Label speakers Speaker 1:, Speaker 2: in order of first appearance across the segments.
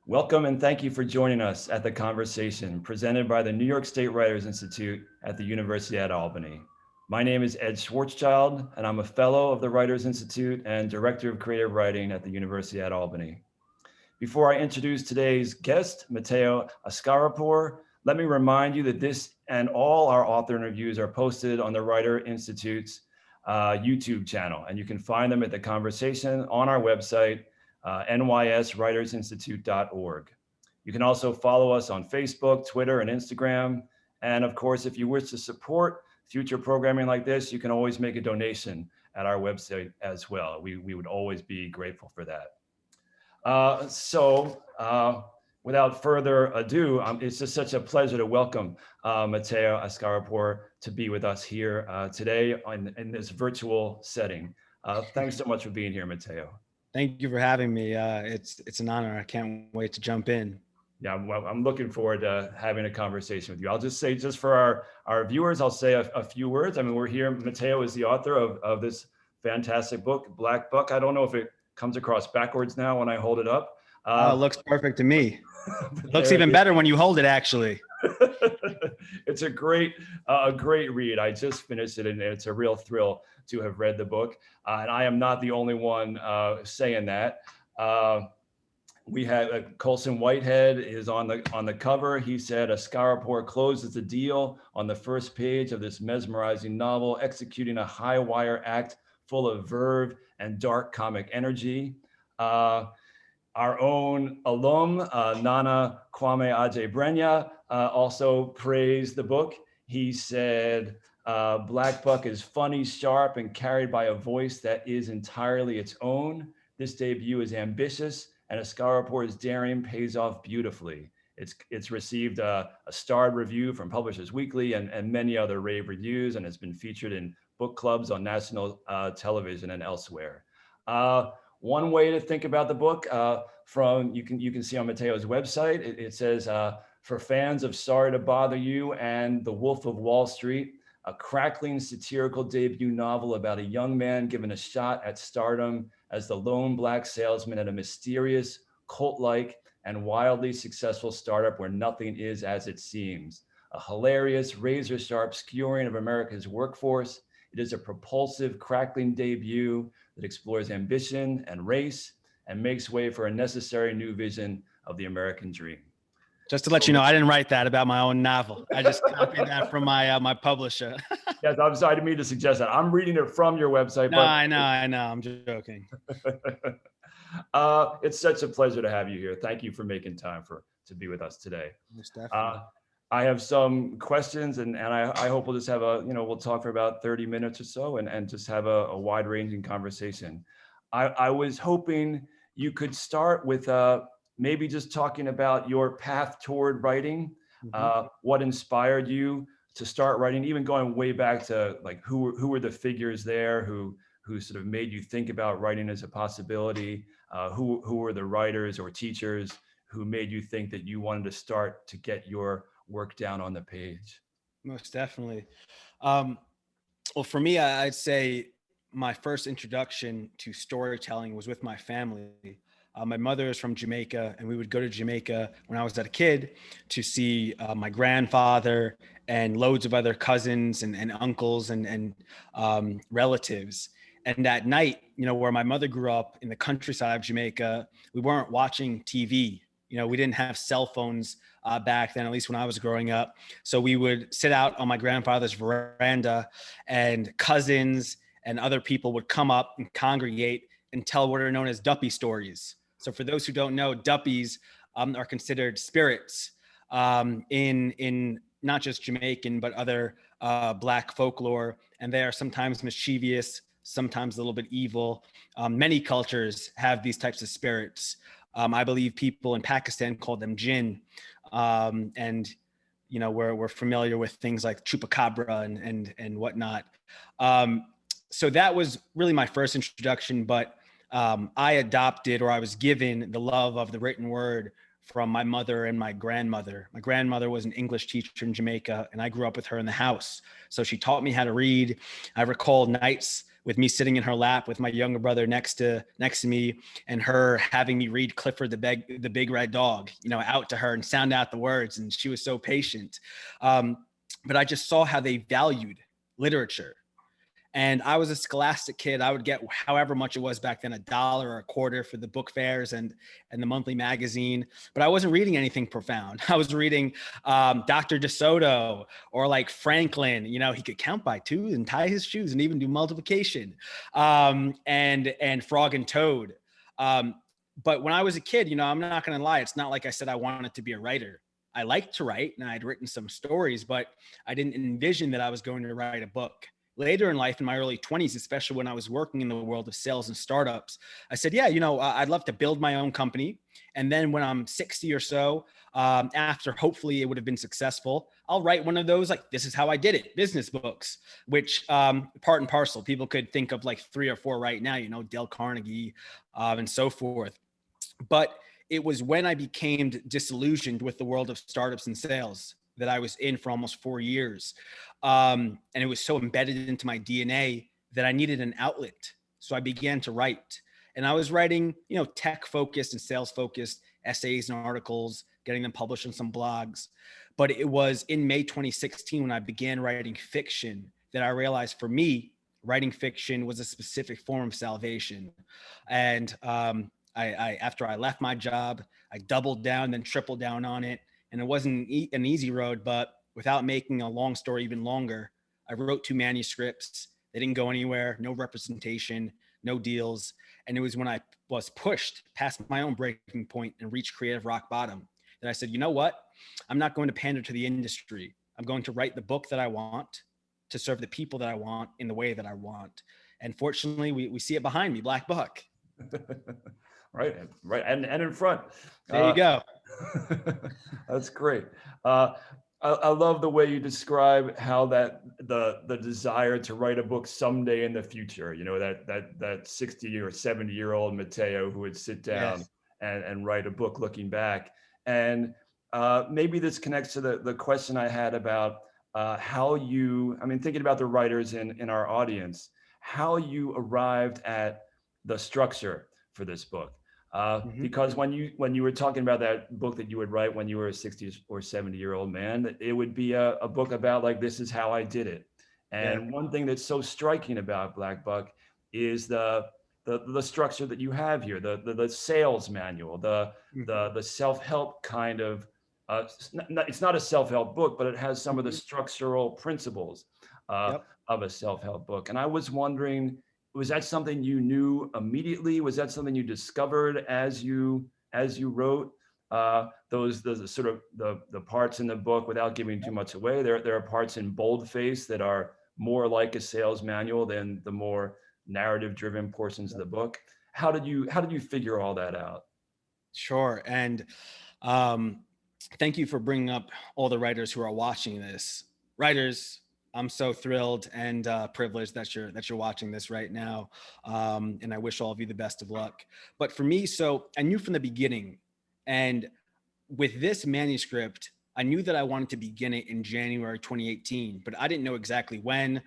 Speaker 1: Welcome and thank you for joining us at the conversation presented by the New York State Writers Institute at the University at Albany. My name is Ed Schwarzschild, and I'm a fellow of the Writers Institute and director of creative writing at the University at Albany. Before I introduce today's guest, Mateo Askaripour, let me remind you that this and all our author interviews are posted on the Writer Institute's YouTube channel, and you can find them at the conversation on our website, nyswritersinstitute.org. You can also follow us on Facebook, Twitter, and Instagram. And of course, if you wish to support future programming like this, you can always make a donation at our website as well. We would always be grateful for that. Without further ado, it's just such a pleasure to welcome Mateo Askaripour to be with us here today in this virtual setting. Thanks so much for being here, Mateo.
Speaker 2: Thank you for having me. It's an honor. I can't wait to jump in.
Speaker 1: Yeah, I'm looking forward to having a conversation with you. I'll just say, just for our viewers, I'll say a few words. I mean, we're here. Mateo is the author of this fantastic book, Black Buck. I don't know if it comes across backwards now when I hold it up.
Speaker 2: It looks perfect to me. It looks even better when you hold it, actually.
Speaker 1: It's a great read. I just finished it, and it's a real thrill to have read the book. And I am not the only one saying that. We had Colson Whitehead is on the cover. He said, Askaripour closes the deal on the first page of this mesmerizing novel, executing a high wire act full of verve and dark comic energy. Our own alum, Nana Kwame Adjei-Brenya, also praised the book. He said, Black Buck is funny, sharp, and carried by a voice that is entirely its own. This debut is ambitious, and Askaripour's daring pays off beautifully. It's received a starred review from Publishers Weekly and many other rave reviews, and has been featured in book clubs on national television and elsewhere. One way to think about the book, you can see on Mateo's website, it says, for fans of Sorry to Bother You and The Wolf of Wall Street, a crackling satirical debut novel about a young man given a shot at stardom as the lone Black salesman at a mysterious, cult-like, and wildly successful startup where nothing is as it seems. A hilarious, razor-sharp skewering of America's workforce. It is a propulsive, crackling debut that explores ambition and race and makes way for a necessary new vision of the American dream.
Speaker 2: Just to let you know, I didn't write that about my own novel. I just copied that from my publisher.
Speaker 1: Yes, I'm sorry, I didn't mean to suggest that. I'm reading it from your website.
Speaker 2: No, I know. I'm joking.
Speaker 1: It's such a pleasure to have you here. Thank you for making time to be with us today.
Speaker 2: Most definitely.
Speaker 1: I have some questions, and I hope we'll just have we'll talk for about 30 minutes or so and just have a wide-ranging conversation. I was hoping you could start with maybe just talking about your path toward writing, what inspired you to start writing, even going way back to like who were the figures there who sort of made you think about writing as a possibility, who were the writers or teachers who made you think that you wanted to start to get your work down on the page?
Speaker 2: Most definitely. Well, for me, I'd say my first introduction to storytelling was with my family. My mother is from Jamaica, and we would go to Jamaica when I was a kid to see my grandfather and loads of other cousins and uncles and relatives. And that night, where my mother grew up in the countryside of Jamaica, we weren't watching TV. We didn't have cell phones back then, at least when I was growing up. So we would sit out on my grandfather's veranda, and cousins and other people would come up and congregate and tell what are known as duppy stories. So for those who don't know, duppies are considered spirits in not just Jamaican, but other Black folklore. And they are sometimes mischievous, sometimes a little bit evil. Many cultures have these types of spirits. I believe people in Pakistan call them jinn. And we're familiar with things like chupacabra and whatnot. So that was really my first introduction, but I adopted, or I was given, the love of the written word from my mother and my grandmother. My grandmother was an English teacher in Jamaica, and I grew up with her in the house. So she taught me how to read. I recall nights with me sitting in her lap with my younger brother next to me, and her having me read Clifford the Big Red Dog, out to her and sound out the words. And she was so patient. But I just saw how they valued literature. And I was a scholastic kid. I would get however much it was back then, $1 or a quarter for the book fairs and the monthly magazine. But I wasn't reading anything profound. I was reading Dr. DeSoto or like Franklin. He could count by 2 and tie his shoes and even do multiplication. And Frog and Toad. But when I was a kid, I'm not going to lie. It's not like I said I wanted to be a writer. I liked to write, and I'd written some stories, but I didn't envision that I was going to write a book. Later in life, in my early 20s, especially when I was working in the world of sales and startups, I said, yeah, I'd love to build my own company. And then when I'm 60 or so, after hopefully it would have been successful, I'll write one of those, like, this is how I did it, business books, which part and parcel, people could think of like 3 or 4 right now, Dale Carnegie and so forth. But it was when I became disillusioned with the world of startups and sales that I was in for almost 4 years. And it was so embedded into my DNA that I needed an outlet. So I began to write. And I was writing, tech focused and sales focused essays and articles, getting them published on some blogs. But it was in May 2016 when I began writing fiction that I realized, for me, writing fiction was a specific form of salvation. And I after I left my job, I doubled down, then tripled down on it. And it wasn't an easy road, but without making a long story even longer, I wrote 2 manuscripts. They didn't go anywhere, no representation, no deals. And it was when I was pushed past my own breaking point and reached creative rock bottom that I said, you know what? I'm not going to pander to the industry. I'm going to write the book that I want, to serve the people that I want in the way that I want. And fortunately, we see it behind me, Black Buck.
Speaker 1: Right. And in front.
Speaker 2: There you go.
Speaker 1: That's great. I love the way you describe how that the desire to write a book someday in the future, that 60 or 70-year-old Mateo who would sit down
Speaker 2: Yes.
Speaker 1: and write a book looking back. And maybe this connects to the question I had about how you, thinking about the writers in our audience, how you arrived at the structure for this book. Because when you were talking about that book that you would write when you were a 60 or 70-year-old man, it would be a book about, like, this is how I did it. And one thing that's so striking about Black Buck is the structure that you have here, the sales manual, the self-help kind of. It's not a self-help book, but it has some of the structural principles of a self-help book. And I was wondering, was that something you knew immediately? Was that something you discovered as you wrote those sort of the parts in the book? Without giving too much away, there are parts in boldface that are more like a sales manual than the more narrative-driven portions of the book. How did you figure all that out?
Speaker 2: Sure. And thank you for bringing up all the writers who are watching this. Writers, I'm so thrilled and privileged that you're watching this right now. And I wish all of you the best of luck. But for me, so I knew from the beginning, and with this manuscript, I knew that I wanted to begin it in January 2018, but I didn't know exactly when.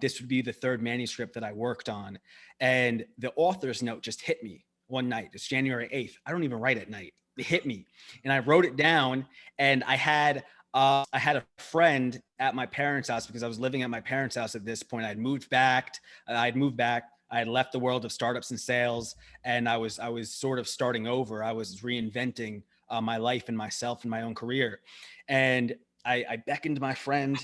Speaker 2: This would be the 3rd manuscript that I worked on. And the author's note just hit me one night. It's January 8th. I don't even write at night. It hit me. And I wrote it down, and I had a friend at my parents' house, because I was living at my parents' house at this point. I had moved back. I had left the world of startups and sales, and I was sort of starting over. I was reinventing my life and myself and my own career. And I beckoned my friend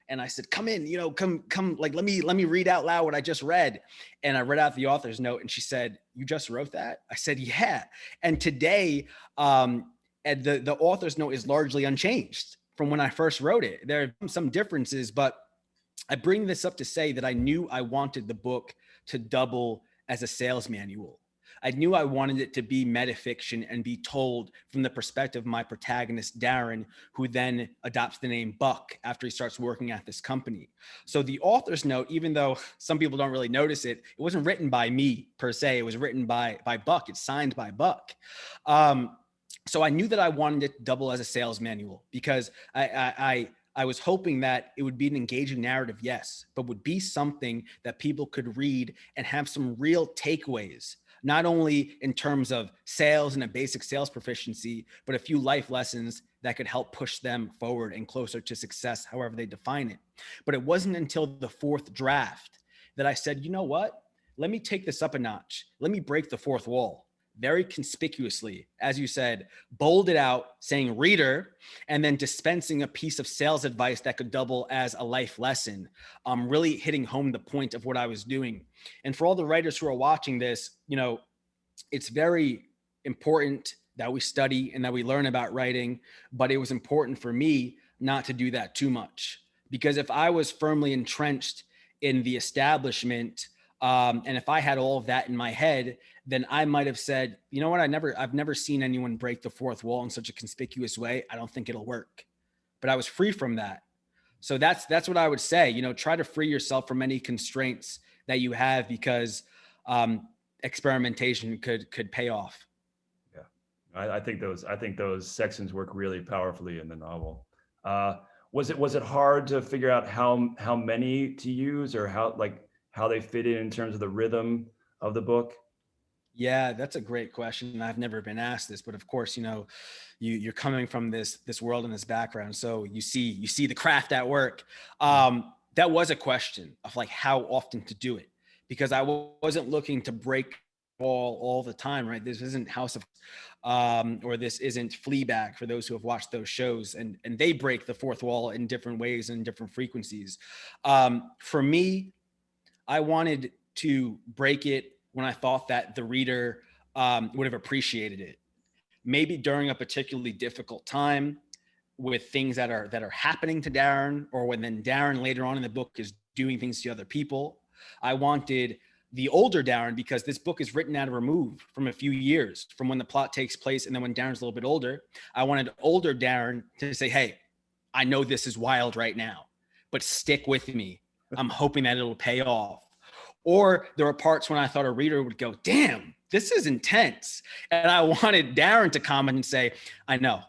Speaker 2: and I said, come in, come, like, let me read out loud what I just read. And I read out the author's note, and she said, you just wrote that? I said, yeah. And today, the author's note is largely unchanged from when I first wrote it. There are some differences, but I bring this up to say that I knew I wanted the book to double as a sales manual. I knew I wanted it to be metafiction and be told from the perspective of my protagonist, Darren, who then adopts the name Buck after he starts working at this company. So the author's note, even though some people don't really notice it, it wasn't written by me per se. It was written by Buck. It's signed by Buck. So I knew that I wanted it to double as a sales manual, because I I was hoping that it would be an engaging narrative, yes, but would be something that people could read and have some real takeaways, not only in terms of sales and a basic sales proficiency, but a few life lessons that could help push them forward and closer to success, however they define it. But it wasn't until the fourth draft that I said, you know what? Let me take this up a notch. Let me break the fourth wall. Very conspicuously, as you said, bolded out, saying reader, and then dispensing a piece of sales advice that could double as a life lesson, really hitting home the point of what I was doing. And for all the writers who are watching this, it's very important that we study and that we learn about writing, but it was important for me not to do that too much. Because if I was firmly entrenched in the establishment, and if I had all of that in my head, then I might have said, you know what, I've never seen anyone break the fourth wall in such a conspicuous way. I don't think it'll work. But I was free from that. So that's what I would say. Try to free yourself from any constraints that you have, because experimentation could pay off.
Speaker 1: Yeah, I think those sections work really powerfully in the novel. Was it hard to figure out how many to use, or how they fit in terms of the rhythm of the book?
Speaker 2: Yeah, that's a great question. I've never been asked this, but of course, you're coming from this world and this background, so you see the craft at work. That was a question of like how often to do it, because I wasn't looking to break all the time, right? This isn't House of, or this isn't Fleabag, for those who have watched those shows, and they break the fourth wall in different ways and different frequencies. For me, I wanted to break it when I thought that the reader would have appreciated it. Maybe during a particularly difficult time with things that are happening to Darren, or when then Darren later on in the book is doing things to other people. I wanted the older Darren, because this book is written out of remove from a few years from when the plot takes place, and then when Darren's a little bit older, I wanted older Darren to say, hey, I know this is wild right now, but stick with me. I'm hoping that it'll pay off. Or there were parts when I thought a reader would go, damn, this is intense. And I wanted Darren to comment and say, I know.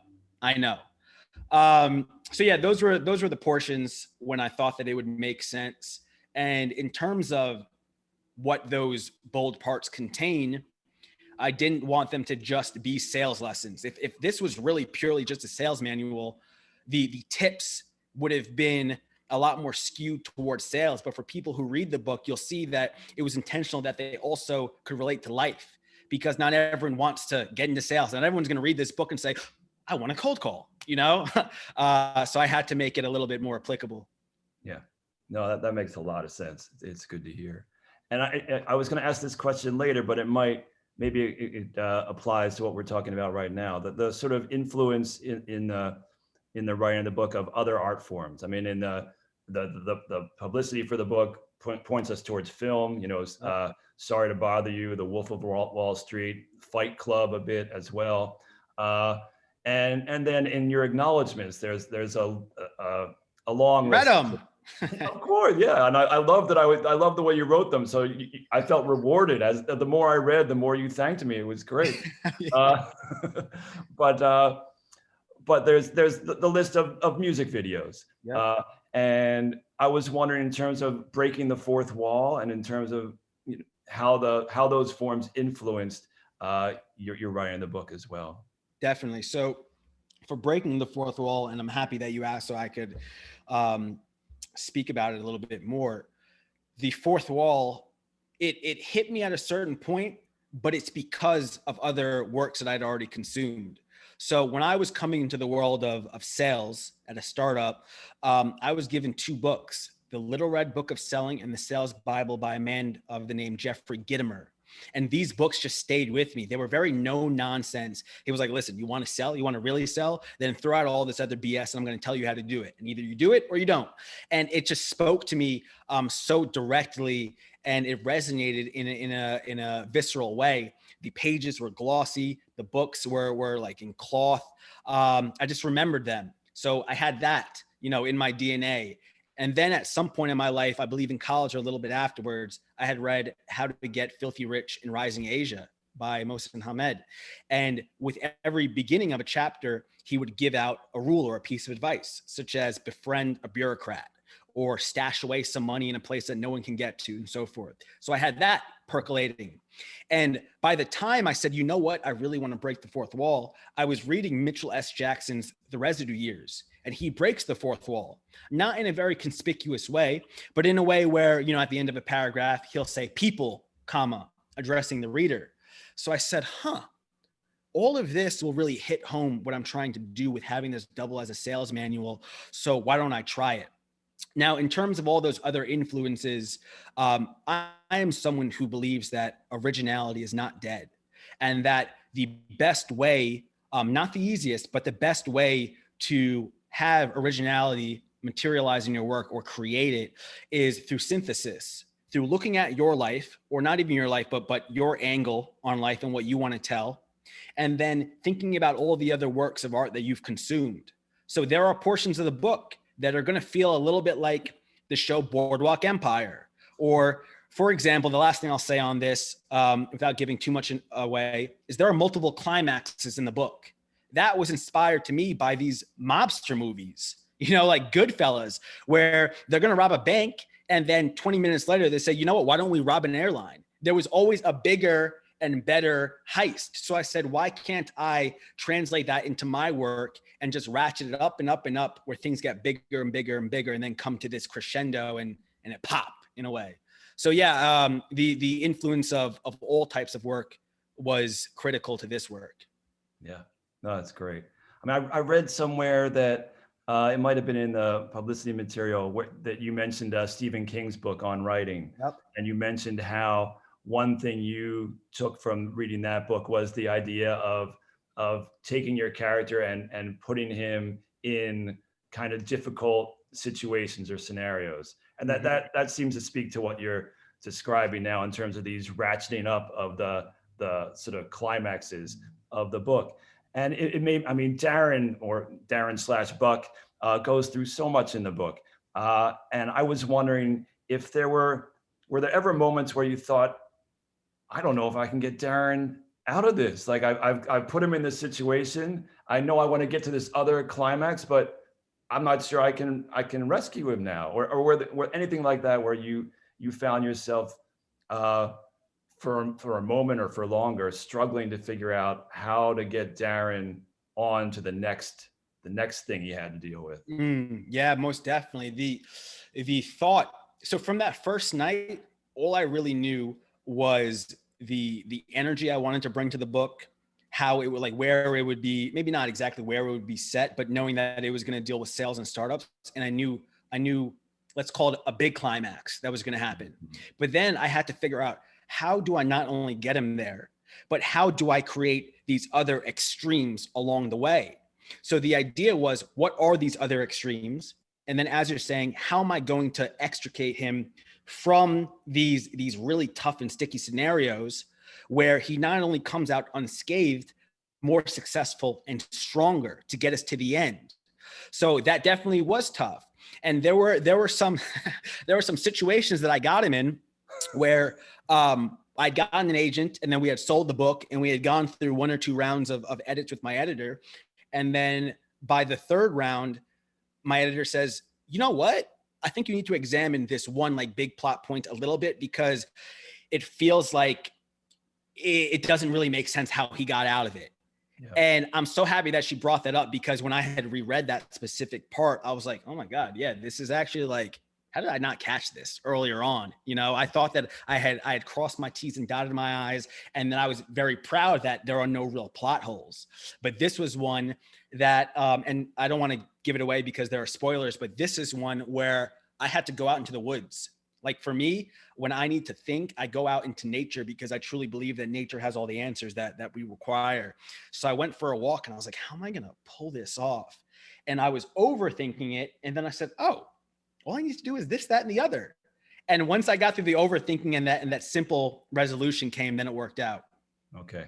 Speaker 2: So yeah, those were the portions when I thought that it would make sense. And in terms of what those bold parts contain, I didn't want them to just be sales lessons. If this was really purely just a sales manual, the tips would have been a lot more skewed towards sales. But for people who read the book, you'll see that it was intentional that they also could relate to life, because not everyone wants to get into sales. Not everyone's going to read this book and say, I want a cold call, So I had to make it a little bit more applicable.
Speaker 1: Yeah, no, that makes a lot of sense. It's good to hear. And I was going to ask this question later, but maybe it applies to what we're talking about right now. The sort of influence in the writing of the book of other art forms. I mean, in the publicity for the book points us towards film. Sorry to Bother You, The Wolf of Wall Street, Fight Club a bit as well. And then in your acknowledgments, there's a long
Speaker 2: read
Speaker 1: list.
Speaker 2: them.
Speaker 1: Of course, yeah, and I love that. I love the way you wrote them. So I felt rewarded as the more I read, the more you thanked me. It was great. But there's the list of music videos.
Speaker 2: Yeah.
Speaker 1: And I was wondering, in terms of breaking the fourth wall, and in terms of how those forms influenced your writing in the book as well.
Speaker 2: Definitely. So for breaking the fourth wall, and I'm happy that you asked so I could speak about it a little bit more. The fourth wall, it hit me at a certain point, but it's because of other works that I'd already consumed. So when I was coming into the world of sales at a startup, I was given two books, The Little Red Book of Selling and The Sales Bible by a man of the name Jeffrey Gitomer. And these books just stayed with me. They were very no nonsense. He was like, listen, you want to sell? You want to really sell? Then throw out all this other BS and I'm going to tell you how to do it. And either you do it or you don't. And it just spoke to me so directly, and it resonated in a visceral way. The pages were glossy. The books were like in cloth. I just remembered them. So I had that, in my DNA. And then at some point in my life, I believe in college or a little bit afterwards, I had read How to Get Filthy Rich in Rising Asia by Mohsin Hamed. And with every beginning of a chapter, he would give out a rule or a piece of advice, such as befriend a bureaucrat or stash away some money in a place that no one can get to, and so forth. So I had that percolating. And by the time I said, you know what, I really want to break the fourth wall, I was reading Mitchell S. Jackson's The Residue Years, and he breaks the fourth wall, not in a very conspicuous way, but in a way where, you know, at the end of a paragraph, he'll say people, comma, addressing the reader. So I said, all of this will really hit home what I'm trying to do with having this double as a sales manual. So why don't I try it? Now, in terms of all those other influences, I am someone who believes that originality is not dead, and that the best way, not the easiest, but the best way to have originality materialize in your work or create it is through synthesis, through looking at your life, or not even your life, but your angle on life and what you want to tell, and then thinking about all the other works of art that you've consumed. So there are portions of the book that are going to feel a little bit like the show Boardwalk Empire. Or, for example, the last thing I'll say on this, without giving too much away, is there are multiple climaxes in the book. That was inspired to me by these mobster movies, you know, like Goodfellas, where they're going to rob a bank, and then 20 minutes later, they say, you know what, why don't we rob an airline? There was always a bigger and better heist. So I said, why can't I translate that into my work and just ratchet it up and up and up, where things get bigger and bigger and bigger, and then come to this crescendo and it pop in a way. So yeah, the influence of all types of work was critical to this work.
Speaker 1: Yeah, no, that's great. I mean, I read somewhere that it might have been in the publicity material that you mentioned Stephen King's book on writing.
Speaker 2: Yep.
Speaker 1: And you mentioned how one thing you took from reading that book was the idea of taking your character and putting him in kind of difficult situations or scenarios. And that seems to speak to what you're describing now in terms of these ratcheting up of the sort of climaxes of the book. And it may, I mean, Darren/Buck goes through so much in the book. And I was wondering if were there ever moments where you thought, I don't know if I can get Darren out of this. Like I've put him in this situation. I know I want to get to this other climax, but I'm not sure I can rescue him now. Or were anything like that where you found yourself for a moment or for longer struggling to figure out how to get Darren on to the next thing he had to deal with?
Speaker 2: Yeah, most definitely. The thought. So from that first night, all I really knew was the energy I wanted to bring to the book, how it would, like, where it would be, maybe not exactly where it would be set, but knowing that it was going to deal with sales and startups. And I knew, let's call it a big climax that was going to happen. But then I had to figure out, how do I not only get him there, but how do I create these other extremes along the way? So the idea was, what are these other extremes? And then, as you're saying, how am I going to extricate him from these really tough and sticky scenarios where he not only comes out unscathed, more successful and stronger to get us to the end? So that definitely was tough. And there were some situations that I got him in where I'd gotten an agent, and then we had sold the book, and we had gone through one or two rounds of edits with my editor. And then by the third round, my editor says, you know what? I think you need to examine this one like big plot point a little bit, because it feels like it doesn't really make sense how he got out of it. Yeah. And I'm so happy that she brought that up, because when I had reread that specific part, I was like, oh my God, yeah, this is actually like, how did I not catch this earlier on? You know, I thought that I had crossed my T's and dotted my I's, and then I was very proud that there are no real plot holes. But this was one that, and I don't want to give it away because there are spoilers, but this is one where I had to go out into the woods. Like for me, when I need to think, I go out into nature, because I truly believe that nature has all the answers that we require. So I went for a walk, and I was like, how am I going to pull this off? And I was overthinking it. And then I said, oh, all I need to do is this, that, and the other. And once I got through the overthinking and that simple resolution came, then it worked out.
Speaker 1: Okay.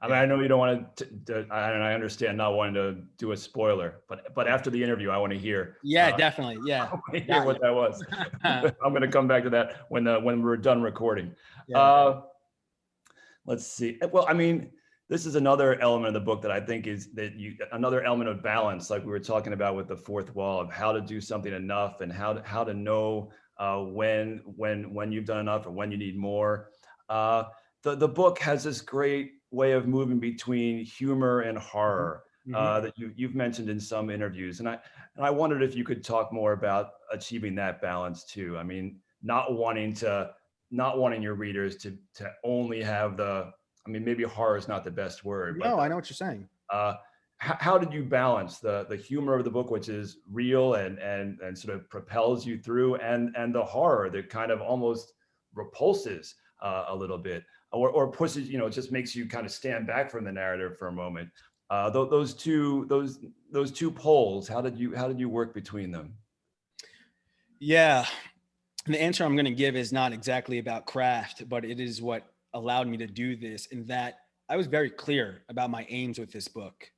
Speaker 1: I mean, I know you don't want to, and I understand not wanting to do a spoiler, but after the interview, I want to hear.
Speaker 2: Yeah, definitely. Yeah.
Speaker 1: I want to hear what that was. I'm going to come back to that when we're done recording.
Speaker 2: Yeah.
Speaker 1: Let's see. Well, I mean, this is another element of the book that I think is another element of balance, like we were talking about with the fourth wall, of how to do something enough and how to know when you've done enough or when you need more. Uh, the book has this great way of moving between humor and
Speaker 2: Mhm.
Speaker 1: horror
Speaker 2: Mhm.
Speaker 1: that you've mentioned in some interviews, and I wondered if you could talk more about achieving that balance too. I mean, not wanting your readers to only have the, I mean, maybe horror is not the best word, but
Speaker 2: No, I know what you're saying.
Speaker 1: uh, how did you balance the humor of the book, which is real and sort of propels you through, and the horror that kind of almost repulses a little bit, or pushes, you know, just makes you kind of stand back from the narrative for a moment. Those two poles, how did you work between them?
Speaker 2: Yeah. And the answer I'm going to give is not exactly about craft, but it is what allowed me to do this, in that I was very clear about my aims with this book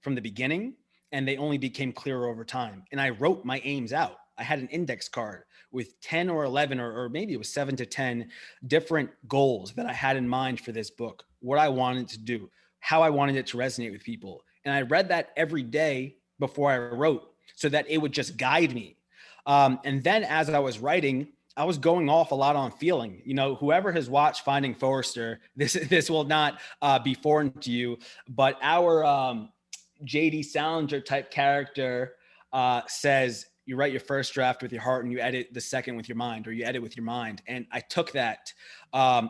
Speaker 2: from the beginning, and they only became clearer over time. And I wrote my aims out. I had an index card with 10 or 11, or maybe it was 7 to 10 different goals that I had in mind for this book, what I wanted to do, how I wanted it to resonate with people. And I read that every day before I wrote, so that it would just guide me. And then as I was writing, I was going off a lot on feeling. You know, whoever has watched Finding Forrester, this will not be foreign to you, but our JD Salinger type character says you write your first draft with your heart and you edit the second with your mind, or you edit with your mind. And I took that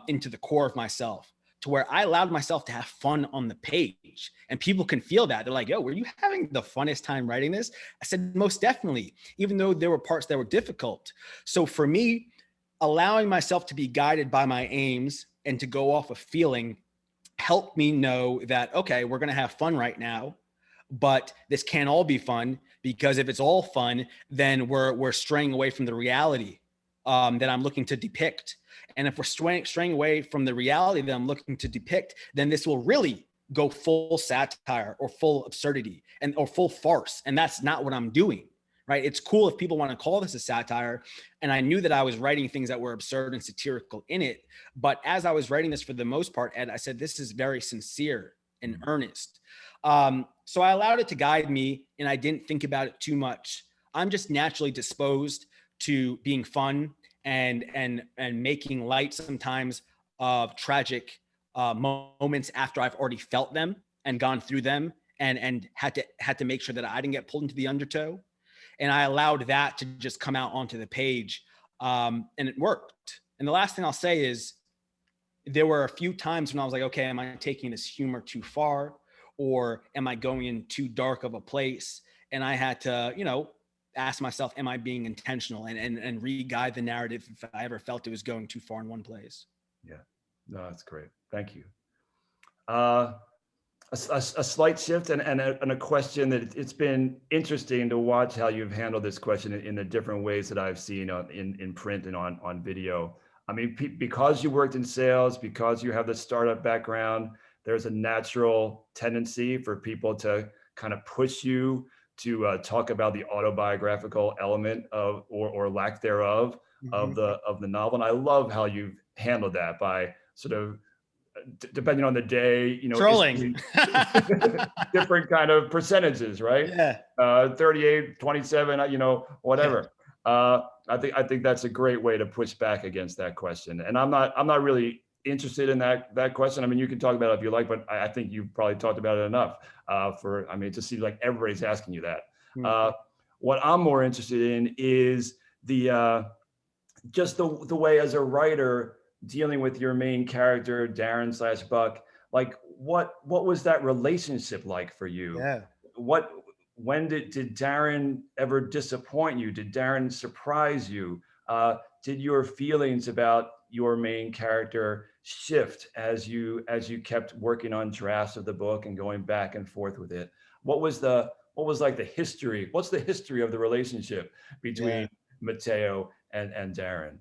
Speaker 2: into the core of myself, to where I allowed myself to have fun on the page. And people can feel that. They're like, yo, were you having the funnest time writing this? I said, most definitely, even though there were parts that were difficult. So for me, allowing myself to be guided by my aims and to go off of feeling helped me know that, okay, we're going to have fun right now, but this can't all be fun, because if it's all fun, then we're straying away from the reality that I'm looking to depict. And if we're straying away from the reality that I'm looking to depict, then this will really go full satire or full absurdity or full farce. And that's not what I'm doing, right? It's cool if people want to call this a satire. And I knew that I was writing things that were absurd and satirical in it. But as I was writing this, for the most part, Ed, I said, this is very sincere and earnest. So I allowed it to guide me, and I didn't think about it too much. I'm just naturally disposed to being fun and making light sometimes of tragic moments after I've already felt them and gone through them, and had to make sure that I didn't get pulled into the undertow. And I allowed that to just come out onto the page, and it worked. And the last thing I'll say is, there were a few times when I was like, okay, am I taking this humor too far, or am I going in too dark of a place? And I had to, you know, ask myself, am I being intentional, and re-guide the narrative if I ever felt it was going too far in one place.
Speaker 1: Yeah, no, that's great. Thank you. Uh, a slight shift and a question that it's been interesting to watch how you've handled this question in the different ways that I've seen in print and on video. I mean, because you worked in sales, because you have the startup background, there's a natural tendency for people to kind of push you to talk about the autobiographical element of, or lack thereof,
Speaker 2: Mm-hmm.
Speaker 1: of the novel. And I love how you've handled that by sort of depending on the day, you know,
Speaker 2: Trolling.
Speaker 1: different kind of percentages, right?
Speaker 2: Yeah.
Speaker 1: 38, 27, you know,
Speaker 2: Yeah.
Speaker 1: whatever. I think that's a great way to push back against that question. And I'm not really interested in that question. I mean, you can talk about it if you like, but I think you've probably talked about it enough. I mean, it just seems like everybody's asking you that.
Speaker 2: Mm-hmm.
Speaker 1: What I'm more interested in is just the way, as a writer, dealing with your main character, Darren slash Buck, like what was that relationship like for you?
Speaker 2: Yeah.
Speaker 1: What when did Darren ever disappoint you? Did Darren surprise you? Did your feelings about your main character shift as you kept working on drafts of the book and going back and forth with it? What was like the history? What's the history of the relationship
Speaker 2: Yeah.
Speaker 1: between Mateo and Darren?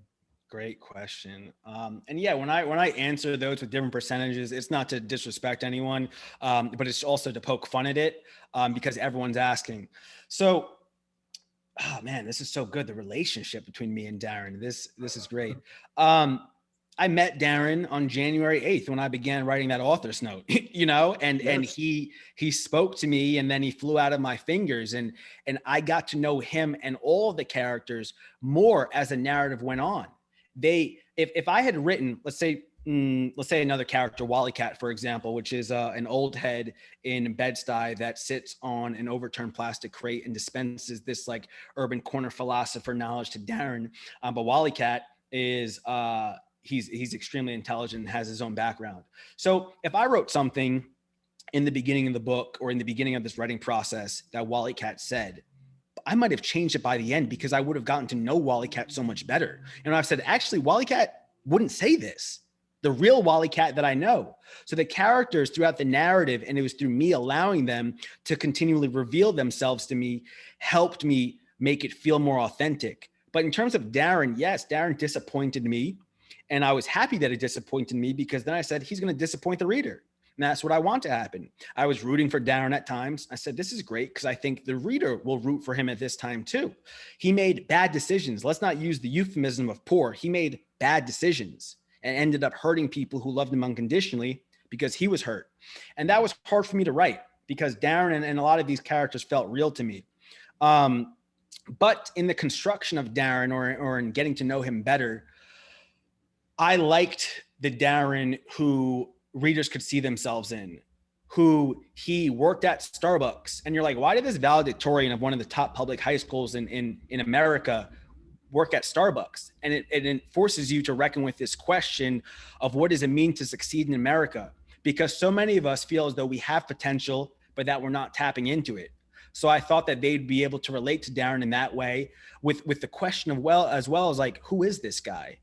Speaker 2: Great question. And yeah, when I answer those with different percentages, it's not to disrespect anyone, but it's also to poke fun at it, because everyone's asking. So, oh man, this is so good. The relationship between me and Darren. This is great. Um, I met Darren on January 8th when I began writing that author's note, you know, and he spoke to me, and then he flew out of my fingers, and I got to know him and all the characters more as the narrative went on. If I had written, let's say another character, Wally Cat, for example, which is an old head in Bed-Stuy that sits on an overturned plastic crate and dispenses this like urban corner philosopher knowledge to Darren. But Wally Cat is he's extremely intelligent and has his own background. So if I wrote something in the beginning of the book or in the beginning of this writing process that Wally Cat said, I might have changed it by the end because I would have gotten to know Wally Cat so much better. And I've said, actually, Wally Cat wouldn't say this. The real Wally Cat that I know. So the characters throughout the narrative, and it was through me allowing them to continually reveal themselves to me, helped me make it feel more authentic. But in terms of Darren, yes, Darren disappointed me. And I was happy that it disappointed me because then I said, he's going to disappoint the reader. And that's what I want to happen. I was rooting for Darren at times. I said, this is great because I think the reader will root for him at this time too. He made bad decisions. Let's not use the euphemism of poor. He made bad decisions and ended up hurting people who loved him unconditionally because he was hurt. And that was hard for me to write because Darren and a lot of these characters felt real to me. But in the construction of Darren or in getting to know him better, I liked the Darren who readers could see themselves in, who he worked at Starbucks. And you're like, why did this valedictorian of one of the top public high schools in America work at Starbucks? And it forces you to reckon with this question of what does it mean to succeed in America? Because so many of us feel as though we have potential, but that we're not tapping into it. So I thought that they'd be able to relate to Darren in that way with the question of, as well as like, who is this guy?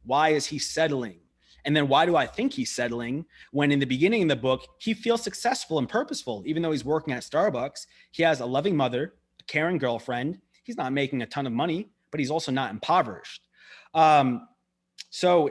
Speaker 2: Why is he settling? And then why do I think he's settling when in the beginning of the book, he feels successful and purposeful, even though he's working at Starbucks. He has a loving mother, a caring girlfriend. He's not making a ton of money, but he's also not impoverished. So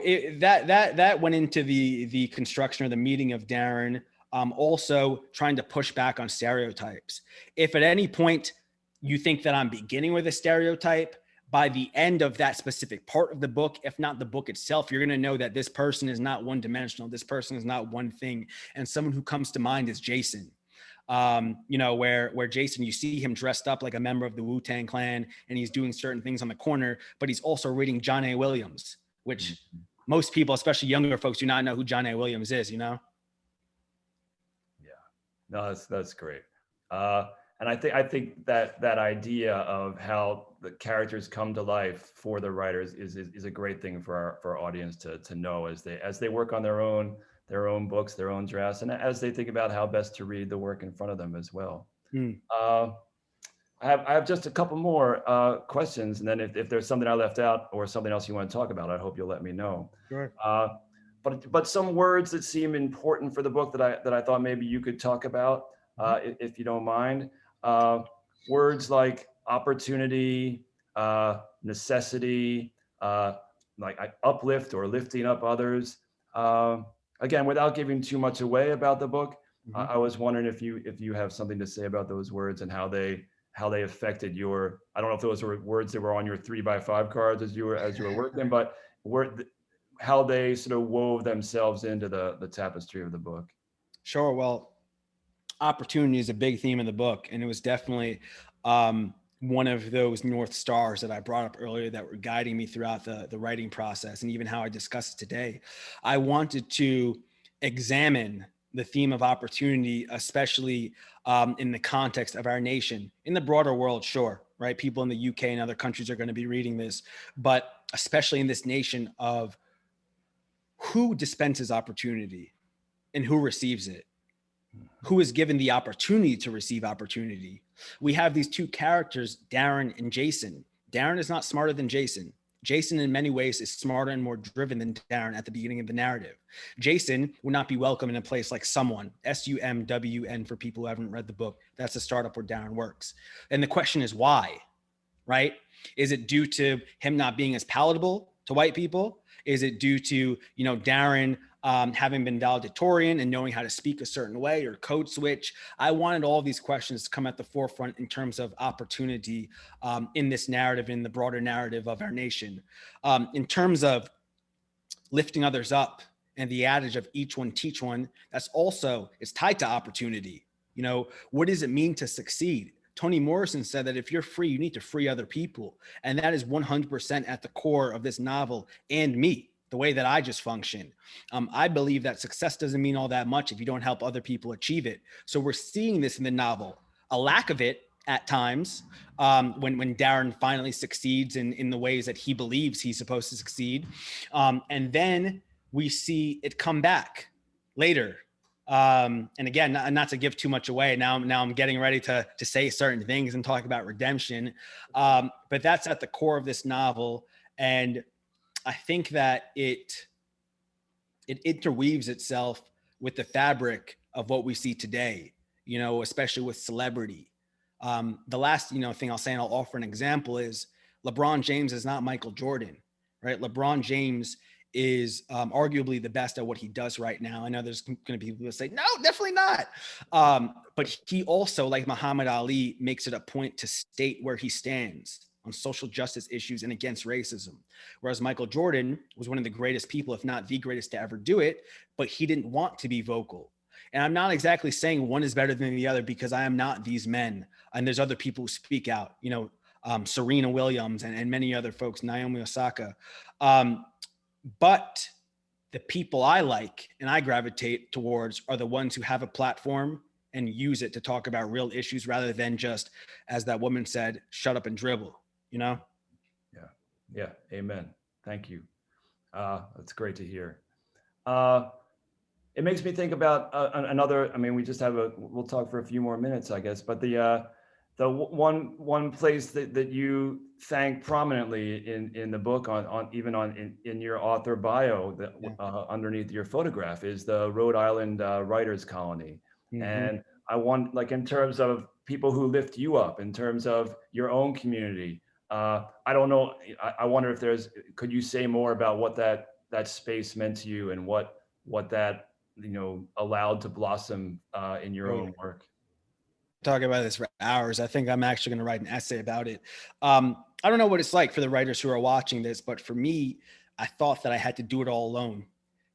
Speaker 2: that went into the construction or the meeting of Darren. Also trying to push back on stereotypes. If at any point you think that I'm beginning with a stereotype, by the end of that specific part of the book, if not the book itself, you're going to know that this person is not one dimensional. This person is not one thing. And someone who comes to mind is Jason. You know, where Jason, you see him dressed up like a member of the Wu-Tang Clan and he's doing certain things on the corner, but he's also reading John A. Williams, which most people, especially younger folks, do not know who John A. Williams is, you know?
Speaker 1: Yeah, no, that's great. And I think that idea of how the characters come to life for the writers is a great thing for our audience to know as they work on their own books, their own drafts, and as they think about how best to read the work in front of them as well. I have just a couple more questions, and then if there's something I left out or something else you want to talk about, I hope you'll let me know.
Speaker 2: Sure.
Speaker 1: But some words that seem important for the book that I thought maybe you could talk about, if you don't mind. Words like opportunity, necessity, like uplift or lifting up others. Again, without giving too much away about the book, I was wondering if you have something to say about those words and how they affected your. I don't know if those were words that were on your 3x5 cards as you were working, but how they sort of wove themselves into the tapestry of the book.
Speaker 2: Sure. Well, opportunity is a big theme in the book, and it was definitely one of those North Stars that I brought up earlier that were guiding me throughout the writing process and even how I discussed it today. I wanted to examine the theme of opportunity, especially in the context of our nation. In the broader world, sure, right? People in the UK and other countries are going to be reading this, but especially in this nation of who dispenses opportunity and who receives it. Who is given the opportunity to receive opportunity. We have these two characters, Darren and Jason. Darren is not smarter than Jason. Jason in many ways is smarter and more driven than Darren at the beginning of the narrative. Jason would not be welcome in a place like Someone, SUMWN for people who haven't read the book. That's a startup where Darren works. And the question is why, right? Is it due to him not being as palatable to white people? Is it due to, Darren having been valedictorian and knowing how to speak a certain way or code switch? I wanted all these questions to come at the forefront in terms of opportunity in this narrative, in the broader narrative of our nation. In terms of lifting others up, and the adage of each one teach one, that's also, it's tied to opportunity. You know, what does it mean to succeed? Toni Morrison said that if you're free, you need to free other people. And that is 100% at the core of this novel and me, the way that I just function. I believe that success doesn't mean all that much if you don't help other people achieve it. So we're seeing this in the novel, a lack of it at times, when Darren finally succeeds in the ways that he believes he's supposed to succeed. And then we see it come back later. And again, not to give too much away. Now I'm getting ready to say certain things and talk about redemption. But that's at the core of this novel. And I think that it interweaves itself with the fabric of what we see today, you know, especially with celebrity. The last, thing I'll say, and I'll offer an example, is LeBron James is not Michael Jordan, right? LeBron James is arguably the best at what he does right now. I know there's going to be people who say, no, definitely not. But he also, like Muhammad Ali, makes it a point to state where he stands on social justice issues and against racism. Whereas Michael Jordan was one of the greatest people, if not the greatest to ever do it, but he didn't want to be vocal. And I'm not exactly saying one is better than the other, because I am not these men. And there's other people who speak out, Serena Williams and many other folks, Naomi Osaka. But the people I like and I gravitate towards are the ones who have a platform and use it to talk about real issues, rather than just, as that woman said, shut up and dribble,
Speaker 1: Yeah. Yeah. Amen. Thank you. That's great to hear. It makes me think about another, we'll talk for a few more minutes, I guess, but the one place that you thank prominently in the book, in your author bio, that underneath your photograph, is the Rhode Island Writers Colony. Mm-hmm. And I want, like, in terms of people who lift you up, in terms of your own community, I don't know, I wonder if could you say more about what that space meant to you, and what that allowed to blossom in your own work?
Speaker 2: Talk about this for hours. I think I'm actually going to write an essay about it. I don't know what it's like for the writers who are watching this, but for me, I thought that I had to do it all alone,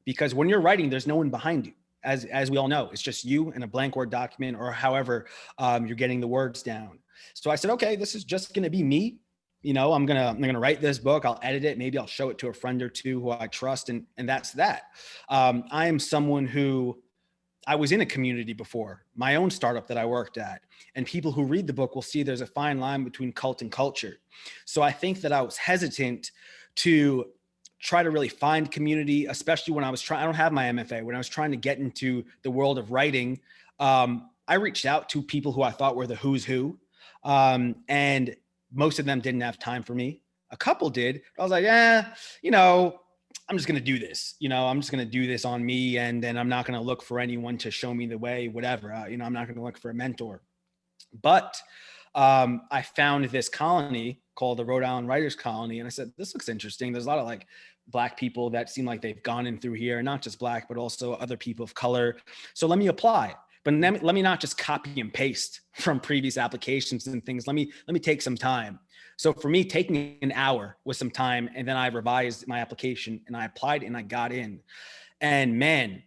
Speaker 2: because when you're writing, there's no one behind you. As we all know, it's just you and a blank Word document, or however you're getting the words down. So I said, okay, this is just going to be me. I'm gonna write this book. I'll edit it. Maybe I'll show it to a friend or two who I trust, and that's that. I am someone who, I was in a community before, my own startup that I worked at, and people who read the book will see there's a fine line between cult and culture. So I think that I was hesitant to try to really find community, especially when I don't have my MFA, when I was trying to get into the world of writing. I reached out to people who I thought were the who's who, and most of them didn't have time for me. A couple did. I was like, I'm just going to do this. I'm just going to do this on me. And then I'm not going to look for anyone to show me the way, whatever. I'm not going to look for a mentor. But I found this colony called the Rhode Island Writers Colony. And I said, this looks interesting. There's a lot of like Black people that seem like they've gone in through here, not just Black, but also other people of color. So let me apply. But let me not just copy and paste from previous applications and things. Let me take some time. So for me, taking an hour was some time, and then I revised my application and I applied and I got in. And man,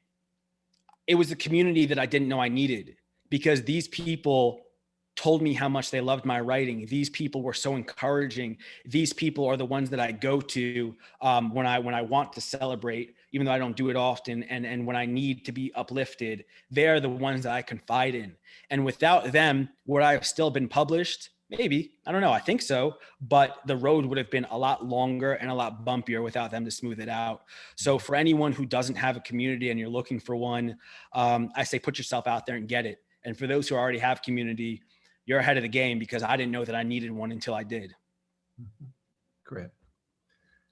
Speaker 2: it was a community that I didn't know I needed, because these people told me how much they loved my writing. These people were so encouraging. These people are the ones that I go to when I want to celebrate, even though I don't do it often. And when I need to be uplifted, they're the ones that I confide in. And without them, would I have still been published? Maybe. I don't know. I think so. But the road would have been a lot longer and a lot bumpier without them to smooth it out. So for anyone who doesn't have a community and you're looking for one, I say put yourself out there and get it. And for those who already have community, you're ahead of the game, because I didn't know that I needed one until I did.
Speaker 1: Great.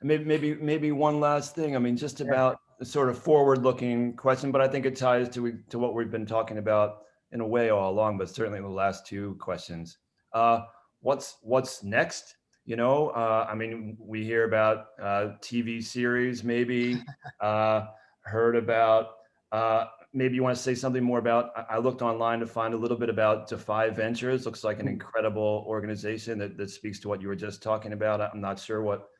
Speaker 1: And maybe one last thing. Just about a sort of forward-looking question, but I think it ties to what we've been talking about in a way all along, but certainly in the last two questions. What's next? We hear about TV series, maybe heard about. Maybe you want to say something more about, I looked online to find a little bit about Defy Ventures. Looks like an incredible organization that speaks to what you were just talking about. I'm not sure what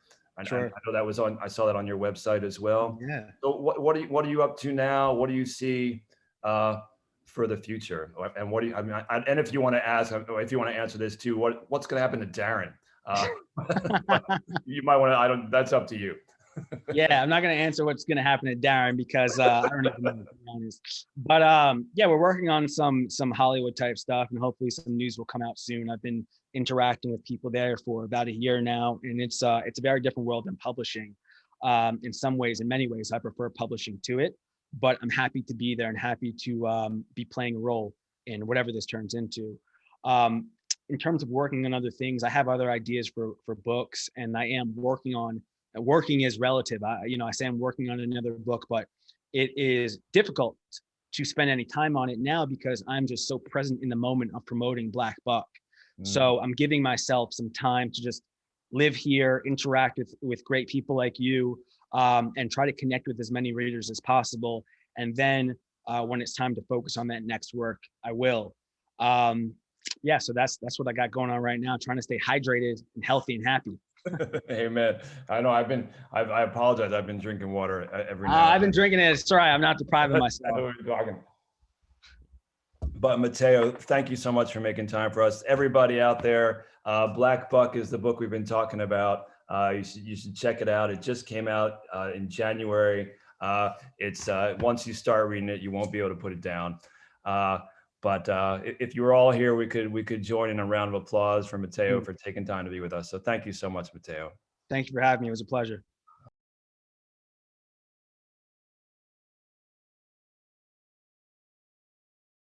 Speaker 2: Sure.
Speaker 1: I know that was on, I saw that on your website as well.
Speaker 2: Yeah.
Speaker 1: So what are you up to now? What do you see for the future? And what do you, I mean, and if you want to ask, if you want to answer this too, what's going to happen to Darren? You might want to, I don't, that's up to you.
Speaker 2: Yeah, I'm not going to answer what's going to happen to Darren because I don't even know, to be honest. But yeah, we're working on some Hollywood type stuff, and hopefully some news will come out soon. I've been interacting with people there for about a year now, and it's a very different world than publishing. In some ways, in many ways, I prefer publishing to it, but I'm happy to be there and happy to be playing a role in whatever this turns into. In terms of working on other things, I have other ideas for books, and I am working on. Working is relative. I say I'm working on another book, but it is difficult to spend any time on it now because I'm just so present in the moment of promoting Black Buck. So I'm giving myself some time to just live here, interact with great people like you, and try to connect with as many readers as possible. And then when it's time to focus on that next work, I will. Yeah, so that's what I got going on right now, trying to stay hydrated and healthy and happy.
Speaker 1: Amen. I know I apologize. I've been drinking water every night.
Speaker 2: I've been drinking it. It's all right. I'm not depriving myself.
Speaker 1: I know what you're talking. But Mateo, thank you so much for making time for us. Everybody out there, Black Buck is the book we've been talking about. You should check it out. It just came out in January. It's once you start reading it, you won't be able to put it down. But if you were all here, we could join in a round of applause for Mateo for taking time to be with us. So thank you so much, Mateo.
Speaker 2: Thank you for having me. It was a pleasure.